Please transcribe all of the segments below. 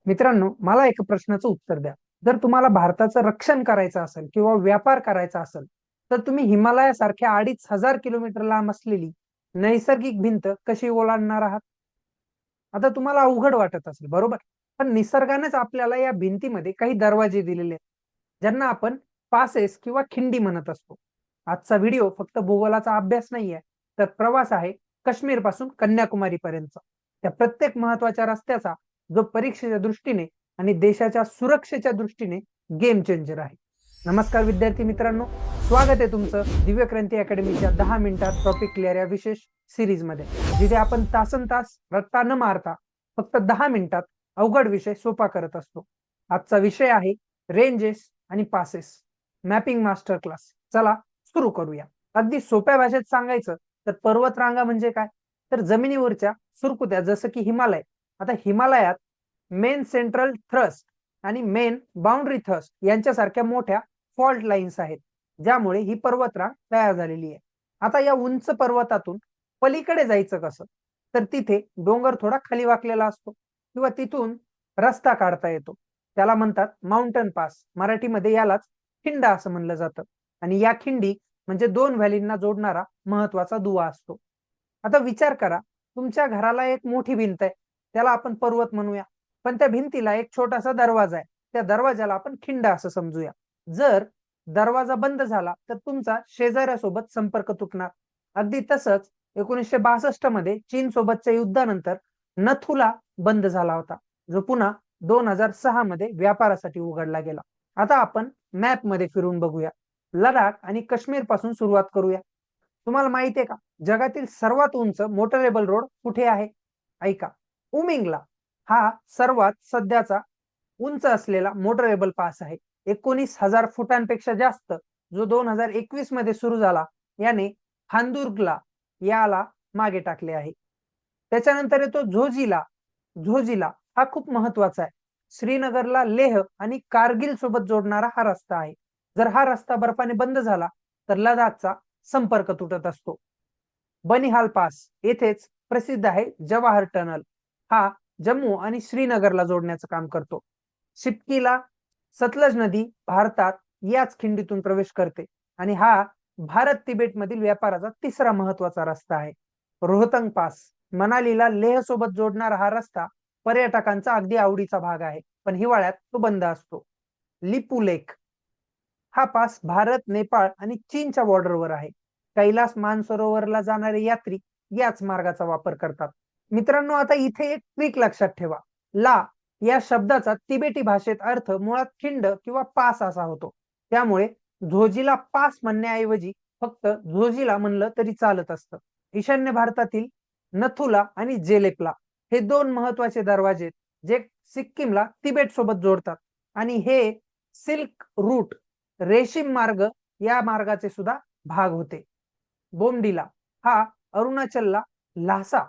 मित्रांनो, मला एका प्रश्नाचं उत्तर द्या. जर तुम्हाला भारताचं रक्षण करायचं असेल किंवा व्यापार करायचा असेल, तर तुम्ही हिमालयासारख्या 2500 किलोमीटर लांब असलेली नैसर्गिक भिंत कशी ओलांडणार आहात? आता तुम्हाला अवघड वाटत असेल, बरोबर? पण निसर्गानेच आपल्याला या भिंतीमध्ये काही दरवाजे दिलेले आहेत, ज्यांना आपण पासेस किंवा खिंडी म्हणत असतो. आजचा व्हिडिओ फक्त भूगोलाचा अभ्यास नाहीये, तर प्रवास आहे काश्मीर पासून कन्याकुमारी पर्यंतचा. त्या प्रत्येक महत्वाच्या रस्त्याचा जो परीक्षेच्या दृष्टीने आणि देशाच्या सुरक्षेच्या दृष्टीने गेम चेंजर आहे. नमस्कार विद्यार्थी मित्रांनो, स्वागत आहे तुमचं दिव्यक्रांती अकॅडमीच्या 10 मिनिटात टॉपिक क्लिअर या विशेष सिरीज मध्ये, जिथे आपण तासन तास रट्टा न मारता फक्त 10 मिनिटात अवघड विषय सोपा करत असतो. आजचा विषय आहे रेंजेस आणि पासेस, मॅपिंग मास्टर क्लास. चला सुरू करूया. अगदी सोप्या भाषेत सांगायचं तर पर्वतरांगा म्हणजे काय, तर जमिनीवरच्या सुरकुत्या, जसं की हिमालय. आता हिमालयात मेन सेंट्रल थ्रस्ट आणि मेन बाउंड्री थ्रस्ट यांच्यासारख्या मोठ्या फॉल्ट लाईन्स आहेत, ज्यामुळे ही पर्वतरांग तयार झालेली आहे. आता या उंच पर्वतातून पलीकडे जायचं कसं, तर तिथे डोंगर थोडा खाली वाकलेला असतो किंवा तिथून रस्ता काढता येतो. त्याला म्हणतात माउंटन पास. मराठीमध्ये यालाच खिंडा असं म्हणलं जातं. आणि या खिंडी म्हणजे दोन व्हॅलींना जोडणारा महत्वाचा दुवा असतो. आता विचार करा, तुमच्या घराला एक मोठी भिंत आहे, त्याला आपण पर्वत म्हणूया. पण त्या भिंतीला एक छोटासा दरवाजा आहे, त्या दरवाजाला आपण खिंडा असं समजूया. जर दरवाजा बंद झाला तर तुमचा शेजाऱ्यासोबत संपर्क तुटणार. अगदी तसंच 1962 मध्ये चीन सोबतच्या युद्धानंतर नथुला बंद झाला होता, जो पुन्हा 2006 मध्ये व्यापारासाठी उघडला गेला. आता आपण मॅप मध्ये फिरून बघूया. लडाख आणि काश्मीर पासून सुरुवात करूया. तुम्हाला माहिती आहे का, जगातील सर्वात उंच मोटरेबल रोड कुठे आहे? ऐका, उमिंगला. हा सर्वात सध्याचा उंच असलेला मोटरेबल पास आहे. 19,000 फुटांपेक्षा जास्त, जो 2021 मध्ये सुरू झाला. याने हांदुर्गला याला मागे टाकले आहे. त्याच्यानंतर येतो झोजिला. झोजिला हा खूप महत्वाचा आहे. श्रीनगरला लेह आणि कारगिल सोबत जोडणारा हा रस्ता आहे. जर हा रस्ता बर्फाने बंद झाला तर लडाखचा संपर्क तुटत असतो. बनिहाल पास येथेच प्रसिद्ध आहे जवाहर टनल. हा जम्मू आणि श्रीनगरला जोडण्याचं काम करतो. शिपकीला सतलज नदी भारतात याच खिंडीतून प्रवेश करते आणि हा भारत तिबेट मधील व्यापाराचा तिसरा महत्वाचा रस्ता आहे. रोहतंग पास मनालीला लेह सोबत जोडणारा हा रस्ता पर्यटकांचा अगदी आवडीचा भाग आहे, पण हिवाळ्यात तो बंद असतो. लिपू लेक हा पास भारत, नेपाळ आणि चीनच्या बॉर्डरवर आहे. कैलास मानसरोवरला जाणारे यात्री याच मार्गाचा वापर करतात. मित्रांनो, आता इथे एक ट्रिक लक्षात ठेवा. ला या शब्दाचा तिबेटी भाषेत अर्थ मुळात खिंड किंवा पास असा होतो. त्यामुळे झोजिला पास म्हणण्याऐवजी फक्त झोजिला म्हणलं तरी चालत असतं. ईशान्य भारतातील नथुला आणि जेलेपला हे दोन महत्वाचे दरवाजे आहेत, जे सिक्कीमला तिबेट सोबत जोडतात. आणि हे सिल्क रूट, रेशीम मार्ग, या मार्गाचे सुद्धा भाग होते. बोमडिला हा अरुणाचलला ल्हासा,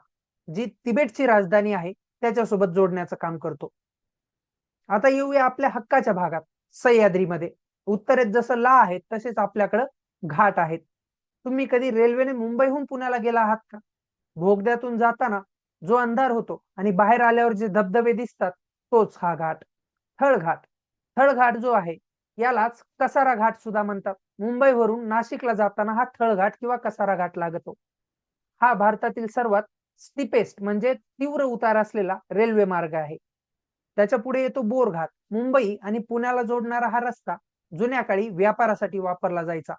जी तिबेटची राजधानी आहे, त्याच्यासोबत जोडण्याचं काम करतो. आता येऊया आपल्या हक्काच्या भागात, सह्याद्रीमध्ये. उत्तरेत जसं ला आहे तसेच आपल्याकडे घाट आहेत. तुम्ही कधी रेल्वेने मुंबईहून पुण्याला गेला आहात का? बोगद्यातून जाताना जो अंधार होतो आणि बाहेर आल्यावर जे धबधबे दिसतात, तोच हा घाट. थळघाट. थळघाट जो आहे यालाच कसारा घाट सुद्धा म्हणतात. मुंबईवरून नाशिकला जाताना हा थळघाट किंवा कसारा घाट लागतो. हा भारतातील सर्वात स्टिपेस्ट म्हणजे तीव्र उतार असलेला रेल्वे मार्ग आहे. त्याच्या पुढे येतो बोरघाट. मुंबई आणि पुण्याला जोडणारा हा रस्ता जुन्या काळी व्यापारासाठी वापरला जायचा.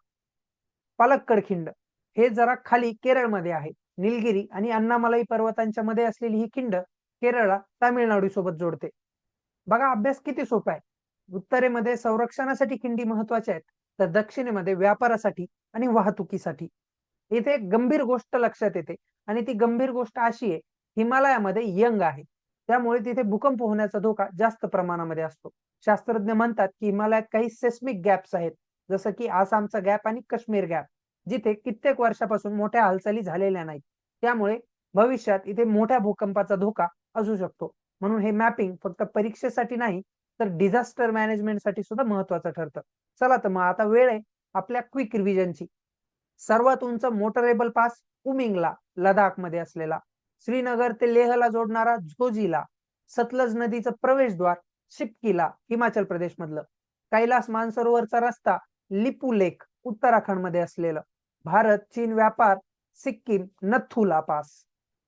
पालक्कड खिंड हे जरा खाली केरळमध्ये आहे. निलगिरी आणि अण्णामलाई पर्वतांच्या मध्ये असलेली ही खिंड केरळला तामिळनाडू सोबत जोडते. बघा, अभ्यास किती सोपा आहे. उत्तरेमध्ये संरक्षणासाठी खिंडी महत्वाच्या आहेत, तर दक्षिणेमध्ये व्यापारासाठी आणि वाहतुकीसाठी. इथे एक गंभीर गोष्ट लक्षात येते, आणि ती गंभीर गोष्ट अशी आहे, हिमालयामध्ये यंग आहे, त्यामुळे तिथे भूकंप होण्याचा धोका जास्त प्रमाणामध्ये असतो. शास्त्रज्ञ म्हणतात की हिमालयात काही सेस्मिक गॅप्स आहेत, जसं की आसामचा गॅप आणि काश्मीर गॅप, जिथे कित्येक वर्षापासून मोठ्या हालचाली झालेल्या नाहीत. त्यामुळे भविष्यात इथे मोठ्या भूकंपाचा धोका असू शकतो. म्हणून हे मॅपिंग फक्त परीक्षेसाठी नाही, तर डिझास्टर मॅनेजमेंटसाठी सुद्धा महत्वाचं ठरतं. चला तर मग आता वेळ आहे आपल्या क्विक रिव्हिजनची. सर्वात उंच मोटरेबल पास उमिंगला, लडाख मध्ये असलेला. श्रीनगर ते लेहला जोडणारा झोजिला. सतलज नदीचं प्रवेशद्वार शिपकिला हिमाचल प्रदेश मधलं, कैलास मानसरोवरचा रस्ता लिपू लेक उत्तराखंड मध्ये असलेलं, भारत चीन व्यापार सिक्कीम नथुला पास,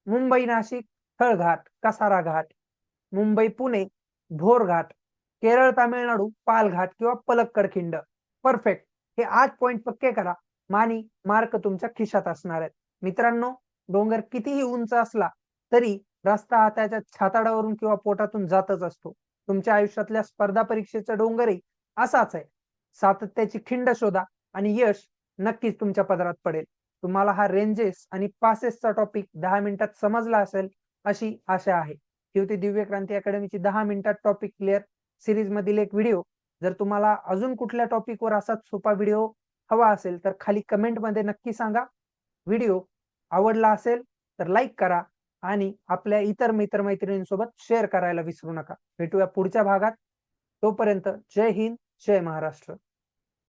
मुंबई नाशिक थळघाट कसारा घाट, मुंबई पुणे भोर घाट, केरळ तामिळनाडू पालघाट किंवा पलक्कड खिंड. परफेक्ट. हे 8 पॉइंट पक्के करा. मानी मार्क तुमच्या खिशात असणार आहेत. मित्रांनो, डोंगर कितीही उंच असला तरी रस्ता हा त्याच्या छाताडावरून किंवा पोटातून जातच असतो. तुमच्या आयुष्यातल्या स्पर्धा परीक्षेचा डोंगरही असाच आहे. सातत्याची खिंड शोधा आणि यश नक्कीच तुमच्या पदरात पडेल. तुम्हाला हा रेंजेस आणि पासेसचा टॉपिक 10 मिनिटात समजला असेल अशी आशा आहे. ही होती दिव्य क्रांती अकॅडमीची 10 मिनिटात टॉपिक क्लिअर सिरीज मधील एक व्हिडिओ. जर तुम्हाला अजून कुठल्या टॉपिकवर असाच सोपा व्हिडिओ हवा असेल तर खाली कमेंट मध्ये नक्की सांगा. व्हिडिओ आवडला असेल तर लाईक करा आणि आपल्या इतर मित्रमैत्रिणींसोबत शेअर करायला विसरू नका. भेटूया पुढच्या भागात. तोपर्यंत जय हिंद, जय महाराष्ट्र.